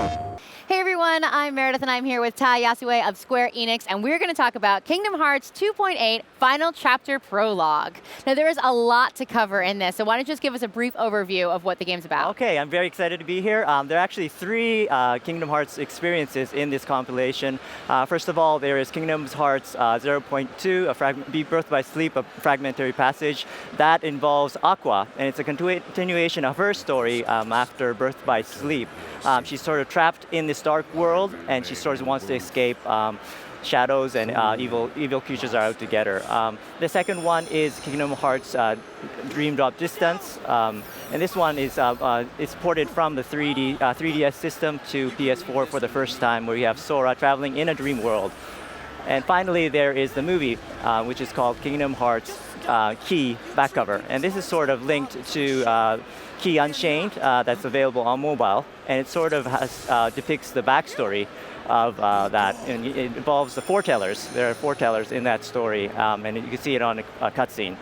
Hey everyone, I'm Meredith and I'm here with Tai Yasue of Square Enix, and we're going to talk about Kingdom Hearts 2.8 Final Chapter Prologue. Now there is a lot to cover in this, so why don't you just give us a brief overview of what the game's about? Okay, I'm very excited to be here. There are actually three Kingdom Hearts experiences in this compilation. First of all, there is Kingdom Hearts 0.2, Be Birthed by Sleep, a fragmentary passage. That involves Aqua, and it's a continuation of her story after Birth by Sleep. She's sort of trapped in this dark world, and she sort of wants to escape. Shadows and evil creatures are out to get her. The second one is Kingdom Hearts Dream Drop Distance, and this one is it's ported from the 3DS system to PS4 for the first time, where you have Sora traveling in a dream world. And finally, there is the movie, which is called Kingdom Hearts Key back cover, and this is sort of linked to Key Unchained that's available on mobile, and it sort of depicts the backstory of that, and it involves the foretellers. There are foretellers in that story, and you can see it on a cutscene.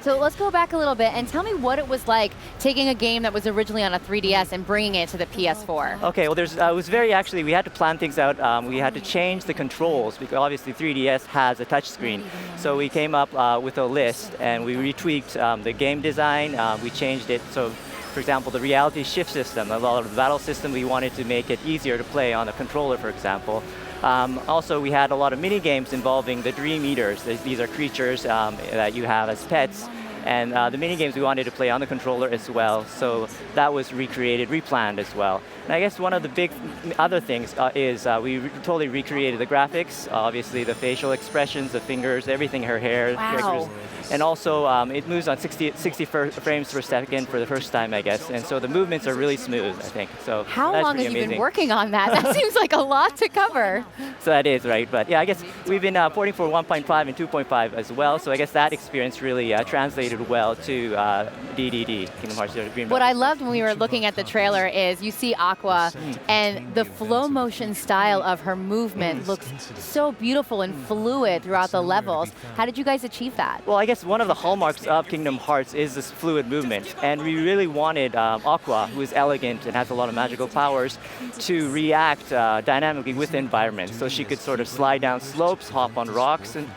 So let's go back a little bit and tell me what it was like taking a game that was originally on a 3DS and bringing it to the PS4. Okay, well, it was actually, we had to plan things out. We had to change the controls, because obviously 3DS has a touchscreen. So we came up with a list, and we retweaked the game design. We changed it so, for example, the reality shift system, a lot of the battle system, we wanted to make it easier to play on a controller, for example. Also, we had a lot of mini games involving the Dream Eaters. These are creatures that you have as pets. And the mini games we wanted to play on the controller as well. So that was recreated, replanned as well. And I guess one of the big other things is we totally recreated the graphics. Obviously, the facial expressions, the fingers, everything, her hair. Wow. And also, it moves on 60 frames per second for the first time, I guess. And so the movements are really smooth, I think. So how that's long have amazing. you been working on that? That seems like a lot to cover. So that is right, but yeah, I guess we've been porting for 1.5 and 2.5 as well. So I guess that experience really translated well to DDD, Kingdom Hearts Dream Drop. What I loved when we were looking at the trailer is you see Aqua, and the flow motion style of her movement looks so beautiful and fluid throughout the levels. How did you guys achieve that? Well, I guess one of the hallmarks of Kingdom Hearts is this fluid movement, and we really wanted Aqua, who is elegant and has a lot of magical powers, to react dynamically with the environment. So she could sort of slide down slopes, hop on rocks, and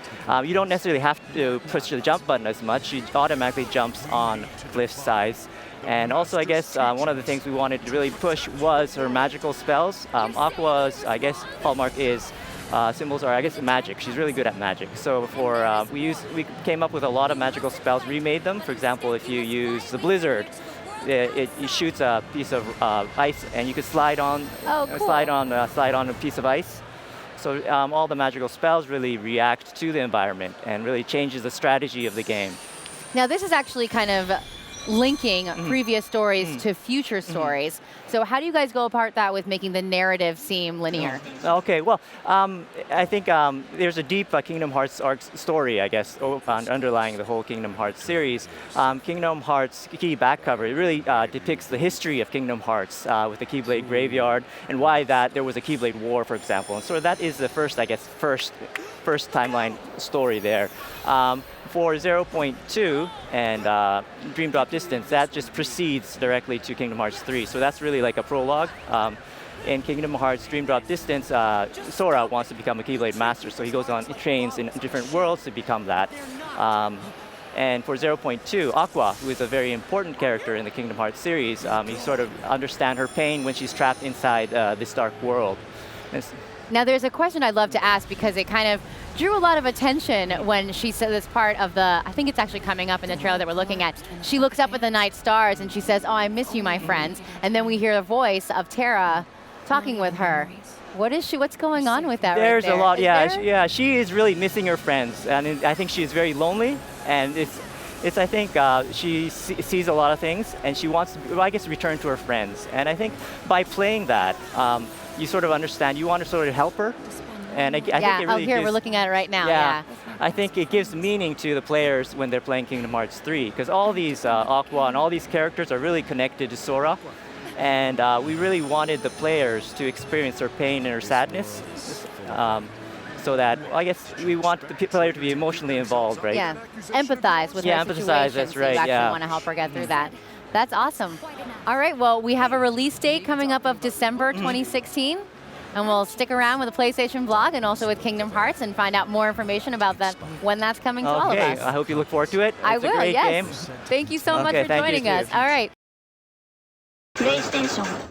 you don't necessarily have to push the jump button as much. She automatically jumps on cliff sides. And also, I guess, one of the things we wanted to really push was her magical spells. Aqua's, I guess, hallmark is symbols are, I guess, magic. She's really good at magic. So for we came up with a lot of magical spells, remade them. For example, if you use the Blizzard, it shoots a piece of ice, and you could slide on, slide on a piece of ice. So all the magical spells really react to the environment and really changes the strategy of the game. Now this is actually kind of linking previous stories to future stories. So how do you guys go apart that with making the narrative seem linear? Okay, well, I think there's a deep Kingdom Hearts arc story, I guess, underlying the whole Kingdom Hearts series. Kingdom Hearts Key back cover, it really depicts the history of Kingdom Hearts with the Keyblade Graveyard, and why there was a Keyblade War, for example. And so that is the first, I guess, first timeline story there. For 0.2 and Dream Drop Distance, that just proceeds directly to Kingdom Hearts 3. So that's really like a prologue. In Kingdom Hearts Dream Drop Distance, Sora wants to become a Keyblade Master, so he goes on, he trains in different worlds to become that. And for 0.2, Aqua, who is a very important character in the Kingdom Hearts series, you sort of understand her pain when she's trapped inside this dark world. Now there's a question I'd love to ask, because it kind of drew a lot of attention when she said this part of the, I think it's actually coming up in the trailer that we're looking at. She looks up at the night stars and she says, "Oh, I miss you, my friends." And then we hear the voice of Terra talking with her. What's going on with that? There's right there? a lot, yeah. She is really missing her friends, and I think she's very lonely, and I think she sees a lot of things, and she wants to, I guess, return to her friends. And I think by playing that, you sort of understand, you want to sort of help her. And I think it really here, we're looking at it right now, yeah. I think it gives meaning to the players when they're playing Kingdom Hearts 3, because all these Aqua and all these characters are really connected to Sora. And we really wanted the players to experience her pain and her sadness. So that, I guess, we want the player to be emotionally involved, right? Yeah, empathize with her situation. Empathize, that's so right, you actually want to help her get through that. That's awesome. All right, well, we have a release date coming up of December 2016. And we'll stick around with the PlayStation vlog and also with Kingdom Hearts and find out more information about that when that's coming to all of Okay, us. I hope you look forward to it. I It's will, a great yes. game. Thank you so much Okay, for thank you, joining us. Steve. All right. プレイステーション